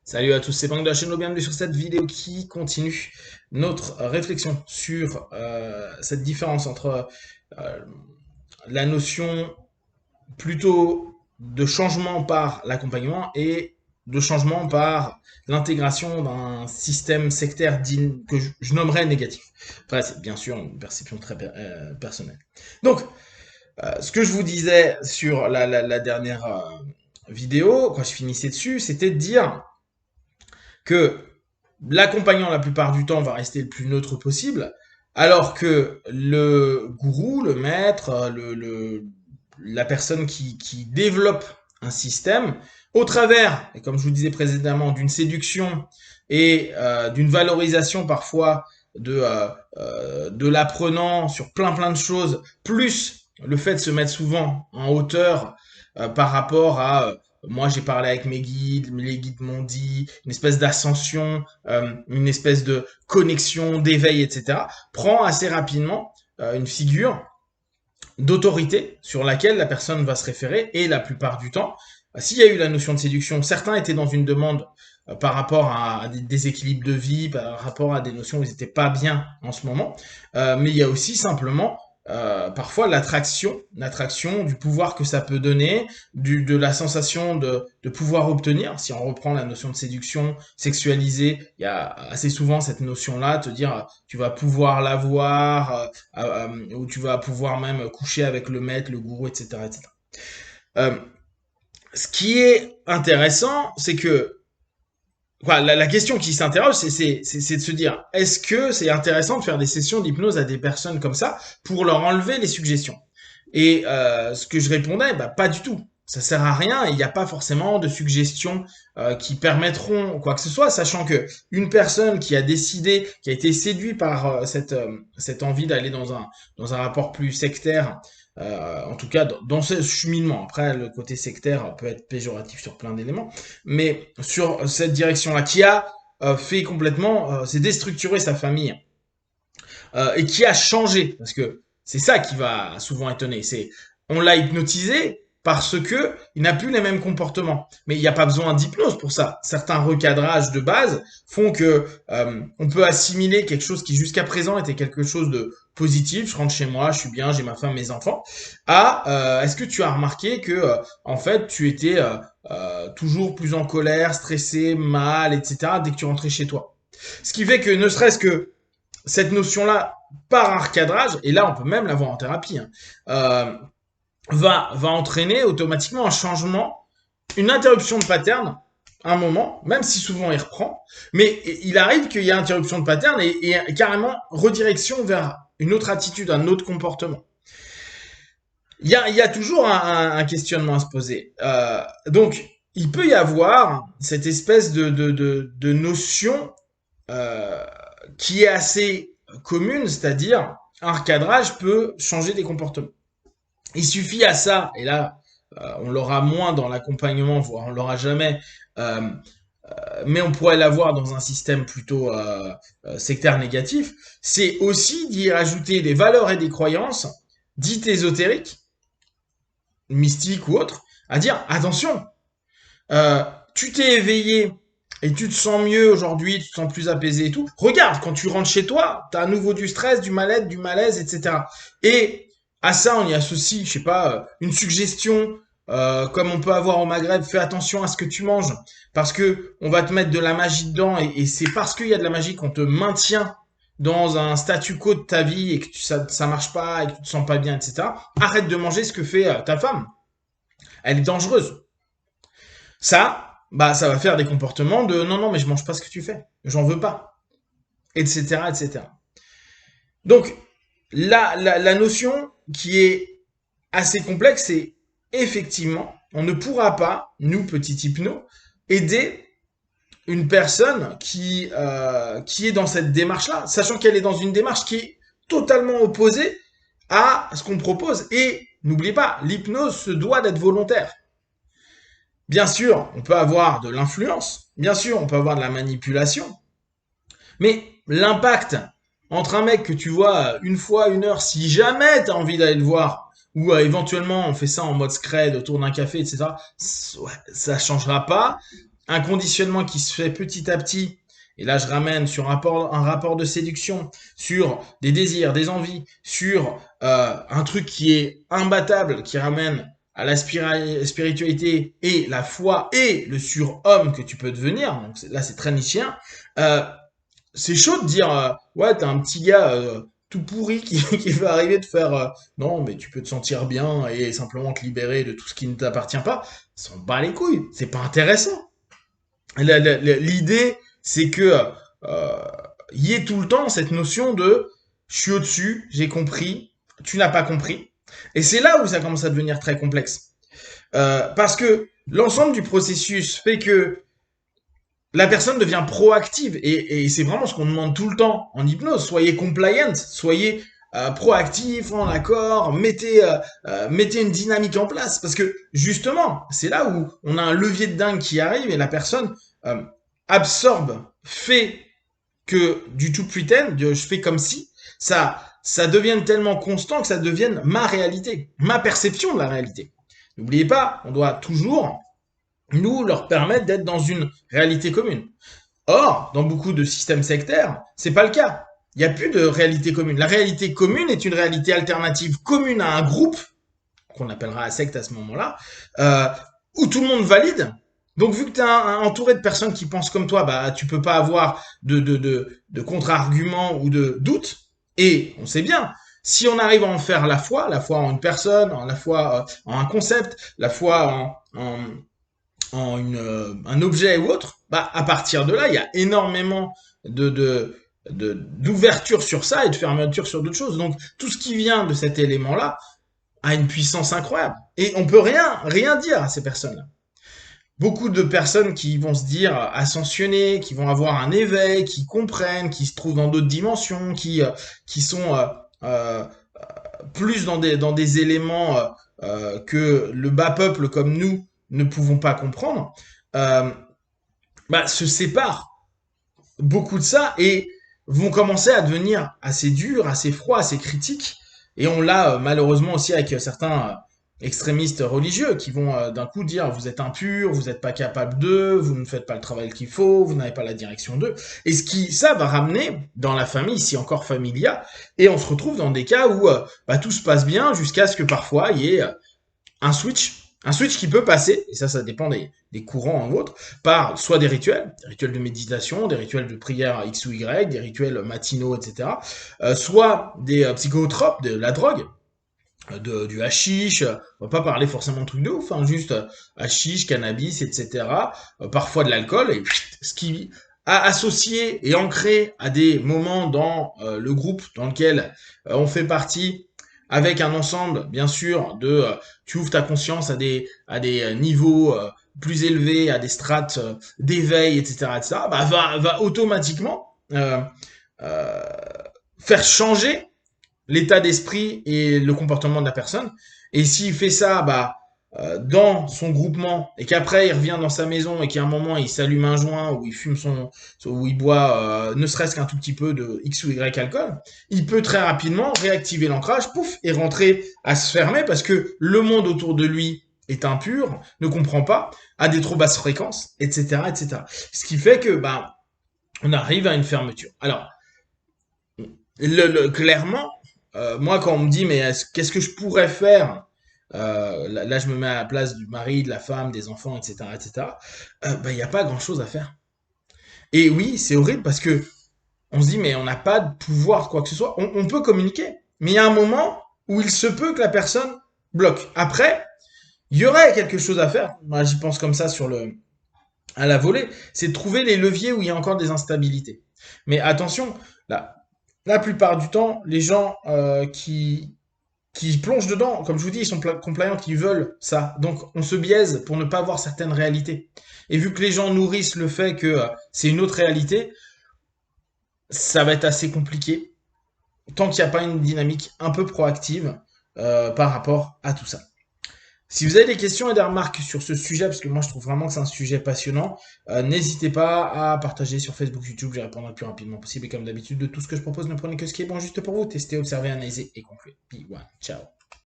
Salut à tous, c'est Bang de la chaîne, bienvenue sur cette vidéo qui continue notre réflexion sur cette différence entre euh, la notion plutôt de changement par l'accompagnement et de changement par l'intégration d'un système sectaire que je nommerais négatif. Après, c'est bien sûr une perception très personnelle. Donc, ce que je vous disais sur la dernière vidéo, quand je finissais dessus, c'était de dire que l'accompagnant la plupart du temps va rester le plus neutre possible, alors que le gourou, le maître, la personne qui développe un système, au travers, et comme je vous disais précédemment, d'une séduction et d'une valorisation parfois de l'apprenant sur plein de choses, plus le fait de se mettre souvent en hauteur par rapport à moi, j'ai parlé avec mes guides, les guides m'ont dit, une espèce d'ascension, une espèce de connexion, d'éveil, etc., prend assez rapidement une figure d'autorité sur laquelle la personne va se référer, et la plupart du temps, s'il y a eu la notion de séduction, certains étaient dans une demande par rapport à des déséquilibres de vie, par rapport à des notions où ils n'étaient pas bien en ce moment, mais il y a aussi simplement parfois l'attraction du pouvoir que ça peut donner, de la sensation de pouvoir obtenir. Si on reprend la notion de séduction sexualisée, il y a assez souvent cette notion-là, te dire tu vas pouvoir l'avoir, où tu vas pouvoir même coucher avec le maître, le gourou, etc. etc. Euh, Ce qui est intéressant, c'est que la question qui s'interroge, c'est de se dire, est-ce que c'est intéressant de faire des sessions d'hypnose à des personnes comme ça pour leur enlever les suggestions? Et ce que je répondais, bah, pas du tout. Ça sert à rien, il n'y a pas forcément de suggestions qui permettront quoi que ce soit, sachant que une personne qui a décidé, qui a été séduite par cette envie d'aller dans un rapport plus sectaire, en tout cas dans ce cheminement. Après, le côté sectaire peut être péjoratif sur plein d'éléments, mais sur cette direction-là, qui a fait complètement, c'est déstructurer sa famille et qui a changé, parce que c'est ça qui va souvent étonner, c'est on l'a hypnotisé parce que il n'a plus les mêmes comportements. Mais il n'y a pas besoin d'hypnose pour ça. Certains recadrages de base font que on peut assimiler quelque chose qui jusqu'à présent était quelque chose de positif. Je rentre chez moi, je suis bien, j'ai ma femme, mes enfants. À est-ce que tu as remarqué que en fait tu étais toujours plus en colère, stressé, mal, etc. dès que tu rentrais chez toi. Ce qui fait que ne serait-ce que cette notion-là, par un recadrage, et là on peut même l'avoir en thérapie, hein, va entraîner automatiquement un changement, une interruption de pattern, un moment, même si souvent il reprend, mais il arrive qu'il y ait interruption de pattern et carrément redirection vers une autre attitude, un autre comportement. Il y a toujours un questionnement à se poser. Donc, il peut y avoir cette espèce de notion euh, qui est assez commune, c'est-à-dire un recadrage peut changer des comportements. Il suffit à ça, et là on l'aura moins dans l'accompagnement, voire on l'aura jamais, euh, mais on pourrait l'avoir dans un système plutôt sectaire négatif, c'est aussi d'y rajouter des valeurs et des croyances dites ésotériques, mystiques ou autres, à dire attention, euh, tu t'es éveillé et tu te sens mieux aujourd'hui, tu te sens plus apaisé et tout. Regarde, quand tu rentres chez toi, t'as à nouveau du stress, du mal-être, du malaise, etc. Et à ça, on y associe, je sais pas, une suggestion, comme on peut avoir au Maghreb, fais attention à ce que tu manges, parce que on va te mettre de la magie dedans, et c'est parce qu'il y a de la magie qu'on te maintient dans un statu quo de ta vie et que ça marche pas et que tu te sens pas bien, etc. Arrête de manger ce que fait ta femme. Elle est dangereuse. Ça, bah, ça va faire des comportements de non, non, mais je mange pas ce que tu fais, j'en veux pas, etc., etc. Donc, la notion qui est assez complexe, c'est effectivement, on ne pourra pas, nous, petit hypno, aider une personne qui est dans cette démarche-là, sachant qu'elle est dans une démarche qui est totalement opposée à ce qu'on propose. Et n'oubliez pas, l'hypnose se doit d'être volontaire. Bien sûr, on peut avoir de l'influence, bien sûr, on peut avoir de la manipulation, mais l'impact entre un mec que tu vois une fois, une heure, si jamais tu as envie d'aller le voir, ou éventuellement on fait ça en mode scred autour d'un café, etc., ouais, ça changera pas un conditionnement qui se fait petit à petit, et là je ramène sur un rapport de séduction, sur des désirs, des envies, sur un truc qui est imbattable, qui ramène à la spiritualité et la foi et le surhomme que tu peux devenir, donc là c'est très nietzschéen, euh, c'est chaud de dire ouais t'as un petit gars tout pourri qui va arriver de faire non mais tu peux te sentir bien et simplement te libérer de tout ce qui ne t'appartient pas, s'en bat les couilles, c'est pas intéressant. L'idée, c'est que euh, y ait tout le temps cette notion de je suis au-dessus, j'ai compris, tu n'as pas compris. Et c'est là où ça commence à devenir très complexe. Parce que l'ensemble du processus fait que la personne devient proactive. Et c'est vraiment ce qu'on demande tout le temps en hypnose. Soyez compliant, soyez proactif, en accord, mettez une dynamique en place. Parce que justement, c'est là où on a un levier de dingue qui arrive et la personne euh, absorbe, fait que du tout pretend, de je fais comme si, ça devienne tellement constant que ça devienne ma réalité, ma perception de la réalité. N'oubliez pas, on doit toujours nous leur permettre d'être dans une réalité commune. Or, dans beaucoup de systèmes sectaires, c'est pas le cas. Il n'y a plus de réalité commune. La réalité commune est une réalité alternative commune à un groupe, qu'on appellera la secte à ce moment-là, euh, où tout le monde valide. Donc, vu que tu es entouré de personnes qui pensent comme toi, bah, tu peux pas avoir de contre-arguments ou de doutes. Et on sait bien, si on arrive à en faire la foi en une personne, la foi en un concept, la foi un objet ou autre, bah, à partir de là, il y a énormément d'ouverture sur ça et de fermeture sur d'autres choses. Donc, tout ce qui vient de cet élément-là a une puissance incroyable. Et on peut rien dire à ces personnes-là. Beaucoup de personnes qui vont se dire ascensionnées, qui vont avoir un éveil, qui comprennent, qui se trouvent dans d'autres dimensions, qui sont euh, plus dans des éléments que le bas peuple comme nous ne pouvons pas comprendre, euh, bah, se séparent beaucoup de ça et vont commencer à devenir assez durs, assez froids, assez critiques. Et on l'a malheureusement aussi avec certains extrémistes religieux qui vont d'un coup dire vous êtes impur, vous n'êtes pas capable d'eux, vous ne faites pas le travail qu'il faut, vous n'avez pas la direction d'eux. Et ce qui, ça va ramener dans la famille, si encore familia, et on se retrouve dans des cas où bah, tout se passe bien jusqu'à ce que parfois il y ait un switch qui peut passer, et ça dépend des courants ou autres, par soit des rituels de méditation, des rituels de prière X ou Y, des rituels matinaux, etc., soit des psychotropes, de la drogue, du hashish, on va pas parler forcément de trucs de ouf, hein, juste hashish, cannabis, etc., parfois de l'alcool, et ce qui a associé et ancré à des moments dans le groupe dans lequel on fait partie, avec un ensemble, bien sûr, tu ouvres ta conscience à des niveaux plus élevés, à des strates d'éveil, etc., bah, va automatiquement euh, faire changer l'état d'esprit et le comportement de la personne. Et s'il fait ça, bah, dans son groupement et qu'après il revient dans sa maison et qu'à un moment il s'allume un joint ou il fume ou il boit ne serait-ce qu'un tout petit peu de X ou Y alcool, il peut très rapidement réactiver l'ancrage, pouf, et rentrer à se fermer parce que le monde autour de lui est impur, ne comprend pas, a des trop basses fréquences, etc., etc. Ce qui fait que bah on arrive à une fermeture. Alors clairement, moi, quand on me dit, mais qu'est-ce que je pourrais faire là, je me mets à la place du mari, de la femme, des enfants, etc., etc., bah, il n'y a pas grand-chose à faire. Et oui, c'est horrible parce que on se dit, mais on n'a pas de pouvoir, quoi que ce soit. On peut communiquer, mais il y a un moment où il se peut que la personne bloque. Après, il y aurait quelque chose à faire. Moi, j'y pense comme ça à la volée. C'est de trouver les leviers où il y a encore des instabilités. Mais attention, là, la plupart du temps, les gens qui plongent dedans, comme je vous dis, ils sont compliants, qui veulent ça. Donc, on se biaise pour ne pas voir certaines réalités. Et vu que les gens nourrissent le fait que c'est une autre réalité, ça va être assez compliqué tant qu'il n'y a pas une dynamique un peu proactive par rapport à tout ça. Si vous avez des questions et des remarques sur ce sujet, parce que moi je trouve vraiment que c'est un sujet passionnant, n'hésitez pas à partager sur Facebook, YouTube, j'y répondrai le plus rapidement possible. Et comme d'habitude, de tout ce que je propose, ne prenez que ce qui est bon juste pour vous. Testez, observez, analysez et concluez. Puis, one, ciao.